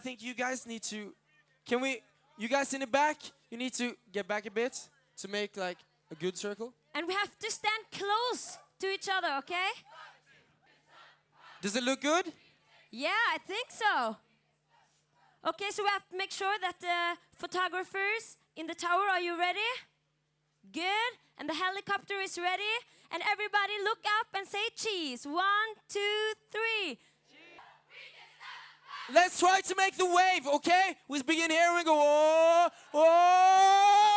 think you guys need to. Can we? You guys in the back, you need to get back a bit to make like a good circle. And we have to stand close to each other, okay? Does it look good? Yeah, I think so. Okay, so we have to make sure that the photographers in the tower, are you ready? Good. And the helicopter is ready. And everybody look up and say cheese. 1, 2, 3. Let's try to make the wave, okay? We begin here and go, oh, oh.